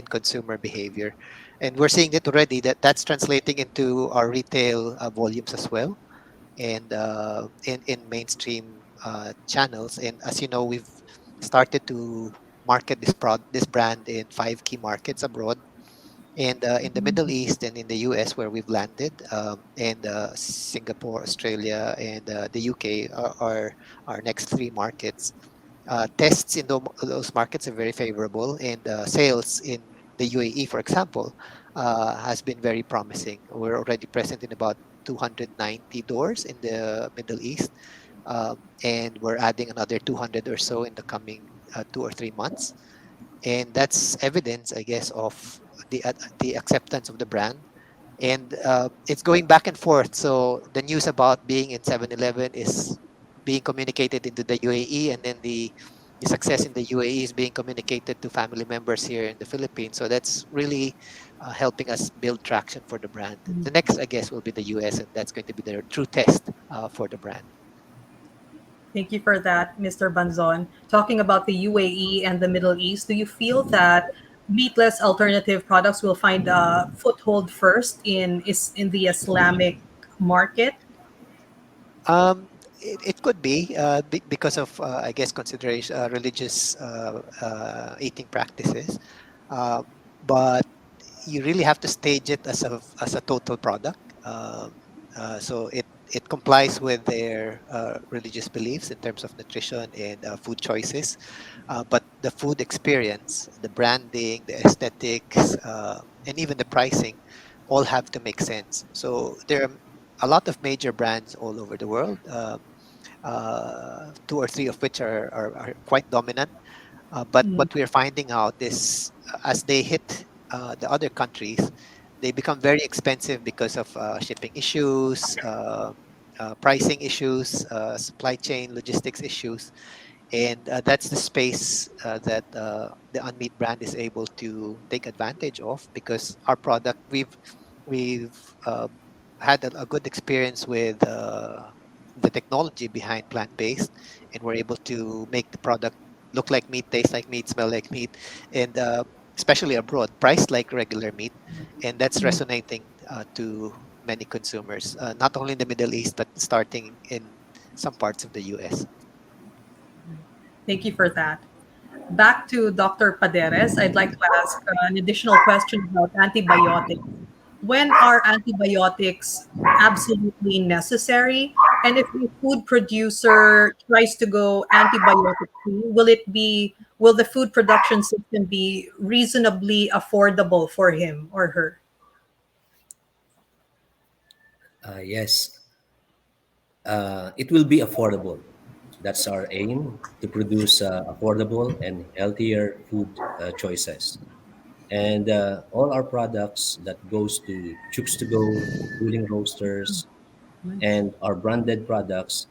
consumer behavior, and we're seeing it already that that's translating into our retail volumes as well, and in mainstream channels. And as you know, we've started to market this brand in 5 key markets abroad, and in the Middle East and in the US where we've landed, and Singapore, Australia, and the UK are our next 3 markets. Tests in those markets are very favorable, and sales in the UAE, for example, has been very promising. We're already present in about 290 doors in the Middle East, and we're adding another 200 or so in the coming 2 or 3 months. And that's evidence, I guess, of the acceptance of the brand. And it's going back and forth. So the news about being in 7-Eleven is being communicated into the UAE, and then the success in the UAE is being communicated to family members here in the Philippines. So that's really helping us build traction for the brand. The next, I guess, will be the US, and that's going to be the true test for the brand. Thank you for that, Mr. Banzon. Talking about the UAE and the Middle East, do you feel that meatless alternative products will find a foothold first in the Islamic market? It could be because of, I guess, consideration religious eating practices, uh, but you really have to stage it as a total product. So it complies with their religious beliefs in terms of nutrition and food choices, but the food experience, the branding, the aesthetics, and even the pricing, all have to make sense. So there are a lot of major brands all over the world, 2 or 3 of which are quite dominant. But Mm, what we're finding out is as they hit the other countries, they become very expensive because of shipping issues, pricing issues, supply chain logistics issues, and that's the space that the Unmeat brand is able to take advantage of, because our product we've had a good experience with the technology behind plant-based, and we're able to make the product look like meat, taste like meat, smell like meat, and especially abroad, priced like regular meat, and that's mm. resonating to many consumers, not only in the Middle East but starting in some parts of the US. Thank you for that. Back to Dr. Paderes, I'd like to ask an additional question about antibiotics. When are antibiotics absolutely necessary? And if a food producer tries to go antibiotic free, will the food production system be reasonably affordable for him or her? Yes, it will be affordable. That's our aim, to produce affordable and healthier food choices. And all our products that goes to Chooks to Go, including roasters, Nice. and our branded products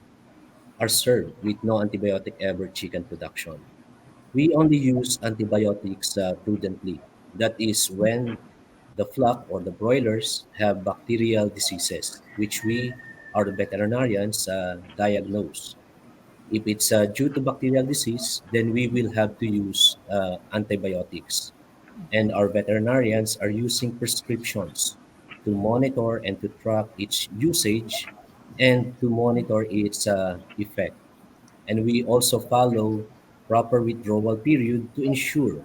are served with no antibiotic ever chicken production. We only use antibiotics prudently. That is when The flock or the broilers have bacterial diseases, which we, our veterinarians, diagnose. If it's due to bacterial disease, then we will have to use antibiotics. And our veterinarians are using prescriptions to monitor and to track its usage and to monitor its effect. And we also follow proper withdrawal period to ensure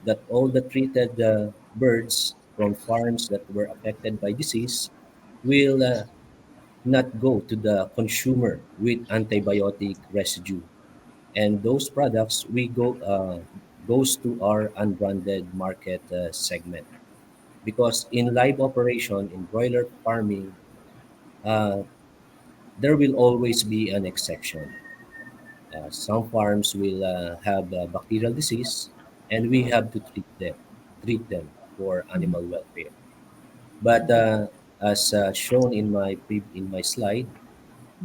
that all the treated birds from farms that were affected by disease will not go to the consumer with antibiotic residue. And those products we go goes to our unbranded market segment, because in live operation in broiler farming, uh, there will always be an exception. Some farms will have bacterial disease, and we have to treat them for animal welfare. But as shown in my slide,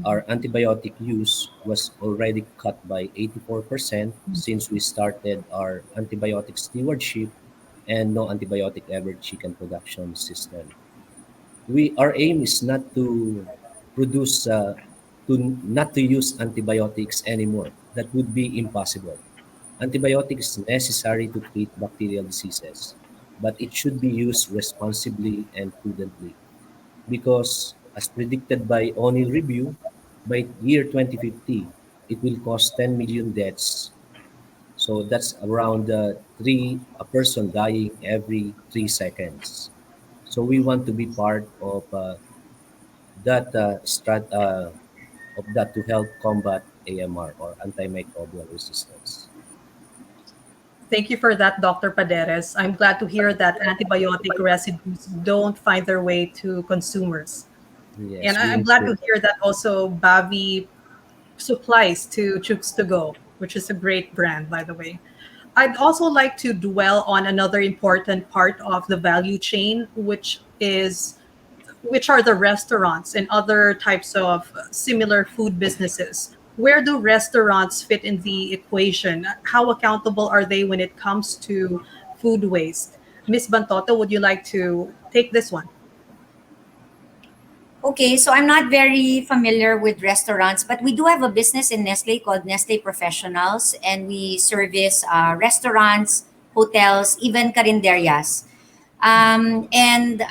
our antibiotic use was already cut by 84% since we started our antibiotic stewardship and no antibiotic ever chicken production system. Our aim is not to produce to not to use antibiotics anymore. That would be impossible. Antibiotics is necessary to treat bacterial diseases, but it should be used responsibly and prudently, because as predicted by O'Neill Review, by year 2050, it will cause 10 million deaths. So that's around a person dying every 3 seconds. So we want to be part that of that to help combat AMR, or antimicrobial resistance. Thank you for that, Dr. Paderes. I'm glad to hear that antibiotic residues don't find their way to consumers. And Yes, we I'm glad ensure to that. hear that also Bavi supplies to Chooks to Go, which is a great brand, by the way. I'd also like to dwell on another important part of the value chain, which are the restaurants and other types of similar food businesses. Where do restaurants fit in the equation? How accountable are they when it comes to food waste? Miss Bantoto, would you like to take this one? Okay, so I'm not very familiar with restaurants, but we do have a business in Nestle called Nestle Professionals, and we service restaurants, hotels, even carinderias. And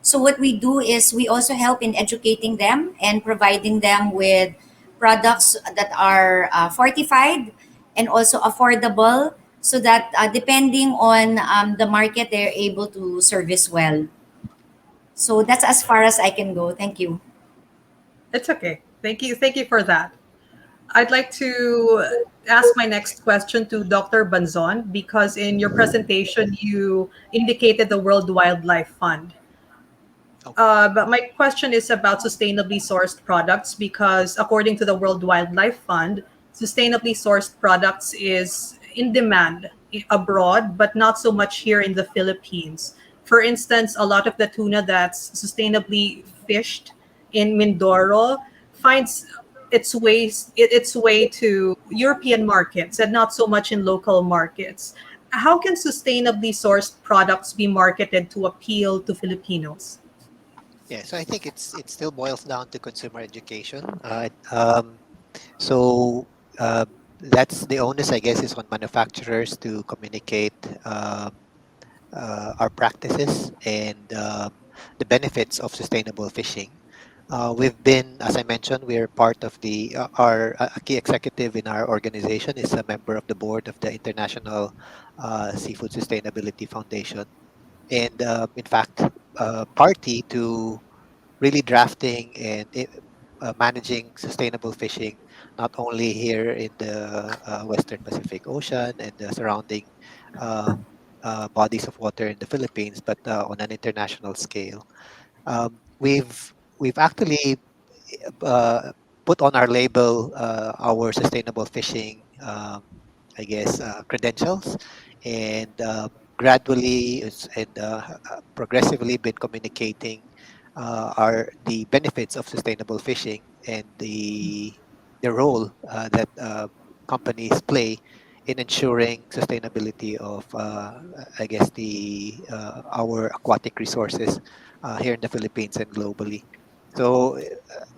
so what we do is we also help in educating them and providing them with products that are fortified and also affordable, so that depending on the market, they're able to service well. So that's as far as I can go. Thank you. It's okay. Thank you. Thank you for that. I'd like to ask my next question to Dr. Banzon because in your presentation you indicated the World Wildlife Fund. Okay. But my question is about sustainably sourced products because, according to the World Wildlife Fund, sustainably sourced products is in demand abroad, but not so much here in the Philippines. For instance, a lot of the tuna that's sustainably fished in Mindoro finds its way to European markets and not so much in local markets. How can sustainably sourced products be marketed to appeal to Filipinos? Yeah, so I think it still boils down to consumer education. So that's the onus, I guess, is on manufacturers to communicate our practices and the benefits of sustainable fishing. We've been, as I mentioned, we're part of our a key executive in our organization is a member of the board of the International Seafood Sustainability Foundation, and in fact, party to really drafting and managing sustainable fishing, not only here in the Western Pacific Ocean and the surrounding um, bodies of water in the Philippines, but on an international scale. We've actually uh, put on our label our sustainable fishing, I guess, credentials, and gradually and progressively been communicating our the benefits of sustainable fishing and the role that companies play in ensuring sustainability of, I guess, the our aquatic resources here in the Philippines and globally. So,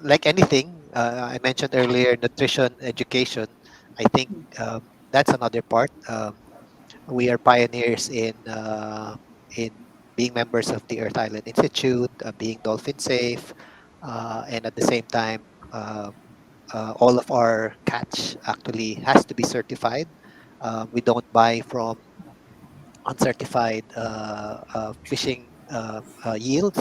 like anything, I mentioned earlier, nutrition, education. I think that's another part. We are pioneers in being members of the Earth Island Institute, being dolphin safe, and at the same time, all of our catch actually has to be certified. We don't buy from uncertified fishing yields,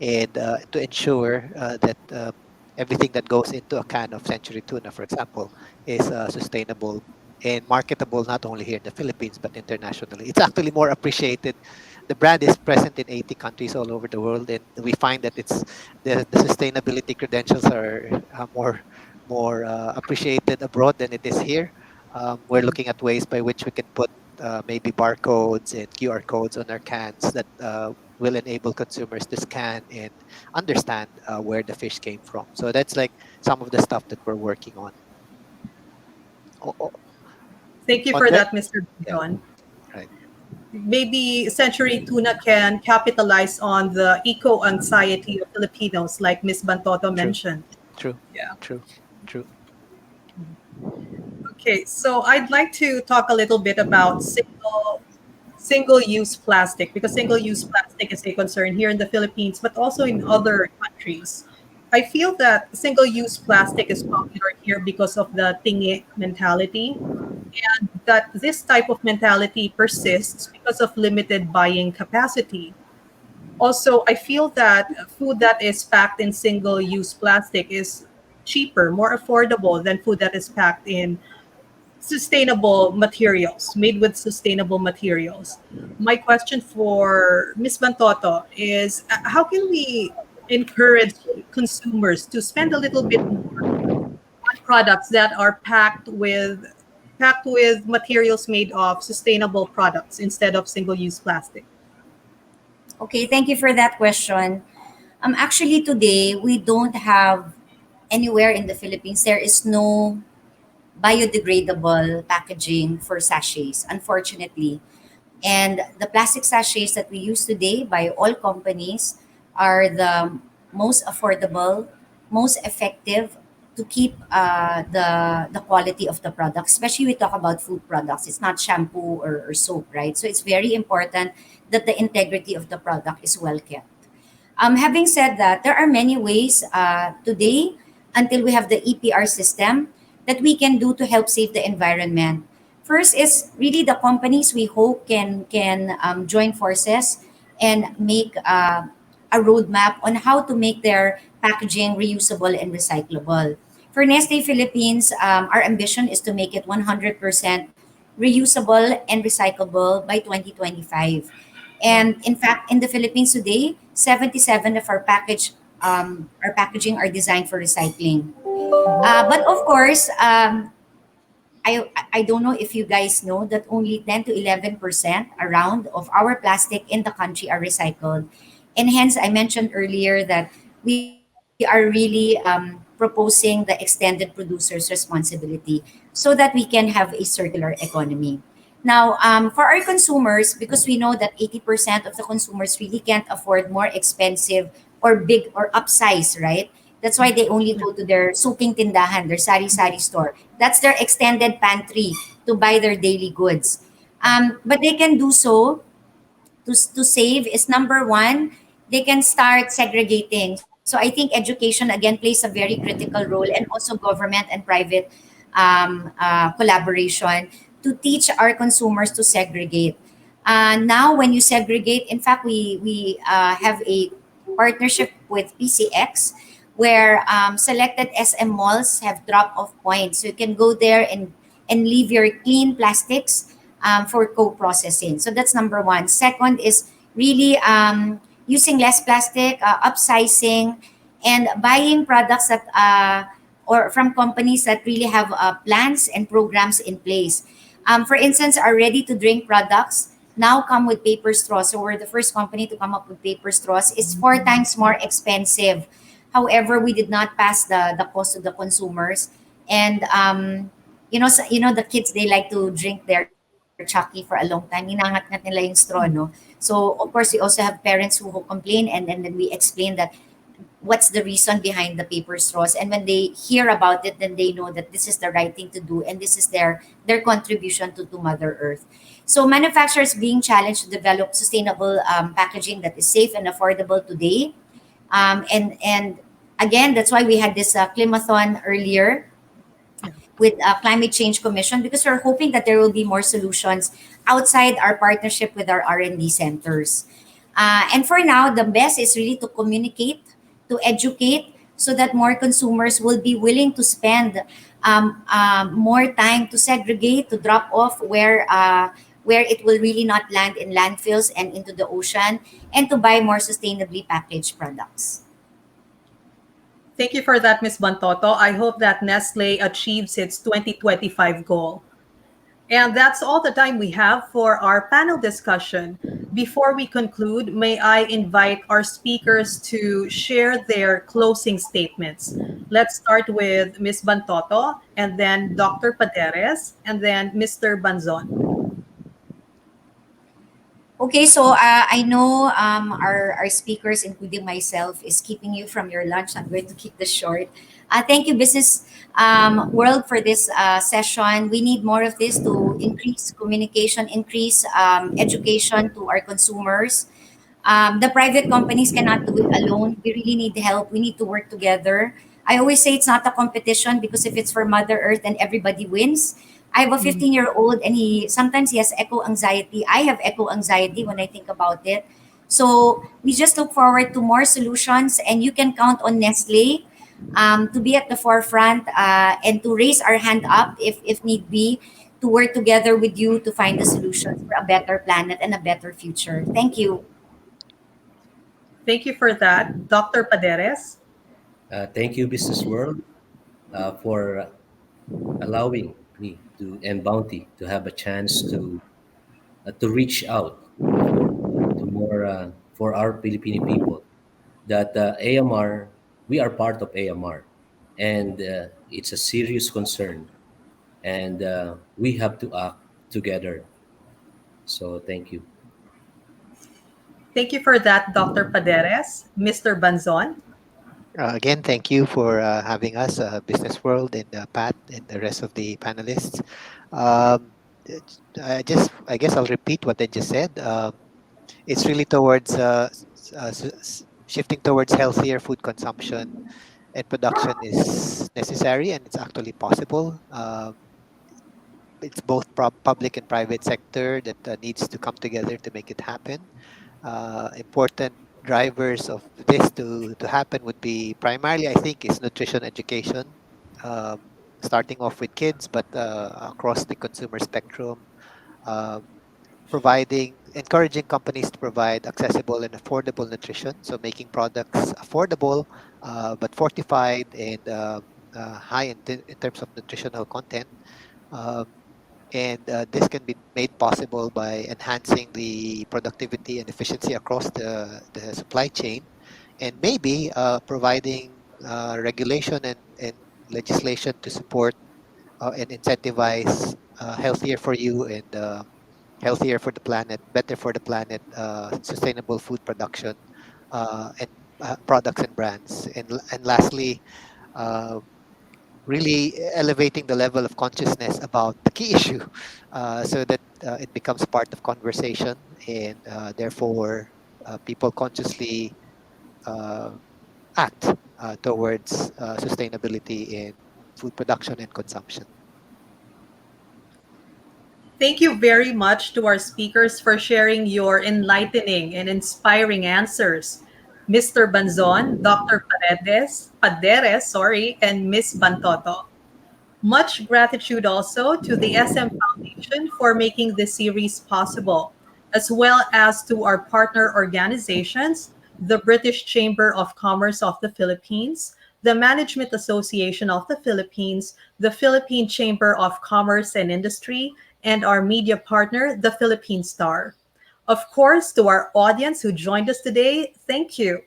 and to ensure that everything that goes into a can of century tuna, for example, is sustainable and marketable not only here in the Philippines but internationally. It's actually more appreciated. The brand is present in 80 countries all over the world, and we find that it's the sustainability credentials are more appreciated abroad than it is here. We're looking at ways by which we can put maybe barcodes and QR codes on our cans that will enable consumers to scan and understand where the fish came from. So that's like some of the stuff that we're working on. Thank you On for that, that, Mr. yeah, John. right, Maybe Century Tuna can capitalize on the eco anxiety of Filipinos, like Miss Bantoto true, mentioned. true, Yeah. true, true. Okay, so I'd like to talk a little bit about single-use plastic, because single-use plastic is a concern here in the Philippines, but also in other countries. I feel that single-use plastic is popular here because of the tingi mentality, and that this type of mentality persists because of limited buying capacity. Also, I feel that food that is packed in single-use plastic is cheaper, more affordable than food that is packed in sustainable materials, made with sustainable materials. My question for Ms. Bantoto is, how can we encourage consumers to spend a little bit more on products that are packed with materials made of sustainable products instead of single-use plastic? Okay, thank you for that question. Actually, today we don't have anywhere in the Philippines. There is no biodegradable packaging for sachets, unfortunately. And the plastic sachets that we use today by all companies are the most affordable, most effective to keep the quality of the product. Especially we talk about food products. It's not shampoo or soap, right? So it's very important that the integrity of the product is well kept. Having said that, there are many ways today until we have the EPR system that we can do to help save the environment. First is really the companies we hope can join forces and make a roadmap on how to make their packaging reusable and recyclable. For Nestle Philippines, our ambition is to make it 100% reusable and recyclable by 2025. Wow. And in fact, in the Philippines today, 77 of our packaging are designed for recycling. But of course, I don't know if you guys know that only 10 to 11% around of our plastic in the country are recycled. And hence, I mentioned earlier that we are really proposing the extended producer's responsibility so that we can have a circular economy. Now, for our consumers, because we know that 80% of the consumers really can't afford more expensive or big or upsize, right? That's why they only go to their suking tindahan, their sari-sari store. That's their extended pantry to buy their daily goods. But they can do so to save is number one, they can start segregating. So I think education again plays a very critical role, and also government and private collaboration to teach our consumers to segregate. Now, when you segregate, in fact, we have a partnership with PCX where selected SM malls have drop off points. So you can go there and leave your clean plastics for co-processing. So that's number one. Second is really using less plastic, upsizing, and buying products that or from companies that really have plans and programs in place. For instance, our ready-to-drink products now come with paper straws. So we're the first company to come up with paper straws. It's 4 times more expensive. However, we did not pass the cost to the consumers. And the kids, they like to drink their chucky for a long time. Inangat-ngat nila yung straw, no? So of course we also have parents who complain, and then we explain that what's the reason behind the paper straws, and when they hear about it, then they know that this is the right thing to do, and this is their contribution to Mother Earth. So manufacturers being challenged to develop sustainable packaging that is safe and affordable today. And again, that's why we had this climathon earlier Yeah. with Climate Change Commission, because we're hoping that there will be more solutions outside our partnership with our R&D centers. And for now, the best is really to communicate, to educate, so that more consumers will be willing to spend more time to segregate, to drop off where it will really not land in landfills and into the ocean, and to buy more sustainably packaged products. Thank you for that, Ms. Bantoto. I hope that Nestle achieves its 2025 goal. And that's all the time we have for our panel discussion. Before we conclude, may I invite our speakers to share their closing statements. Let's start with Ms. Bantoto, and then Dr. Paderes, and then Mr. Banzon. Okay, so I know our speakers, including myself, is keeping you from your lunch. I'm going to keep this short. Thank you, Business World, for this session. We need more of this to increase communication, increase education to our consumers. The private companies cannot do it alone. We really need help. We need to work together. I always say it's not a competition, because if it's for Mother Earth, then everybody wins. I have a Mhm. 15-year-old, and he has eco anxiety. I have eco anxiety when I think about it. So we just look forward to more solutions, and you can count on Nestle to be at the forefront, and to raise our hand up if need be, to work together with you to find the solutions for a better planet and a better future. Thank you. Thank you for that, Dr. Paderes. Thank you, Business World, for allowing me to and Bounty to have a chance to reach out to more for our Filipino people. That AMR, we are part of AMR, and it's a serious concern, and we have to act together. So thank you. Thank you for that, Dr. Paderes. Mr. Banzon. Again, thank you for having us, Business World, and Pat, and the rest of the panelists. Um, I guess I'll repeat what I just said. It's really towards shifting towards healthier food consumption and production is necessary, and it's actually possible. It's both public and private sector that needs to come together to make it happen. Important drivers of this to happen would be primarily, I think, is nutrition education, starting off with kids, but across the consumer spectrum. Um, Encouraging companies to provide accessible and affordable nutrition, so making products affordable but fortified and high in terms of nutritional content. Um, and this can be made possible by enhancing the productivity and efficiency across the supply chain, and maybe providing regulation and legislation to support and incentivize healthier for you and healthier for the planet, better for the planet, sustainable food production, and products and brands. And lastly, uh, really elevating the level of consciousness about the key issue, so that it becomes part of conversation, and therefore people consciously uh, act towards sustainability in food production and consumption. Thank you very much to our speakers for sharing your enlightening and inspiring answers. Mr. Banzon, Dr. Paderes, sorry, and Ms. Bantoto. Much gratitude also to the SM Foundation for making this series possible, as well as to our partner organizations, the British Chamber of Commerce of the Philippines, the Management Association of the Philippines, the Philippine Chamber of Commerce and Industry, and our media partner, the Philippine Star. Of course, to our audience who joined us today, thank you.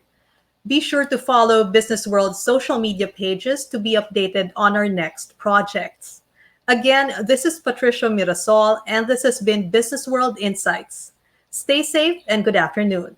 Be sure to follow Business World's social media pages to be updated on our next projects. Again, this is Patricia Mirasol, and this has been Business World Insights. Stay safe and good afternoon.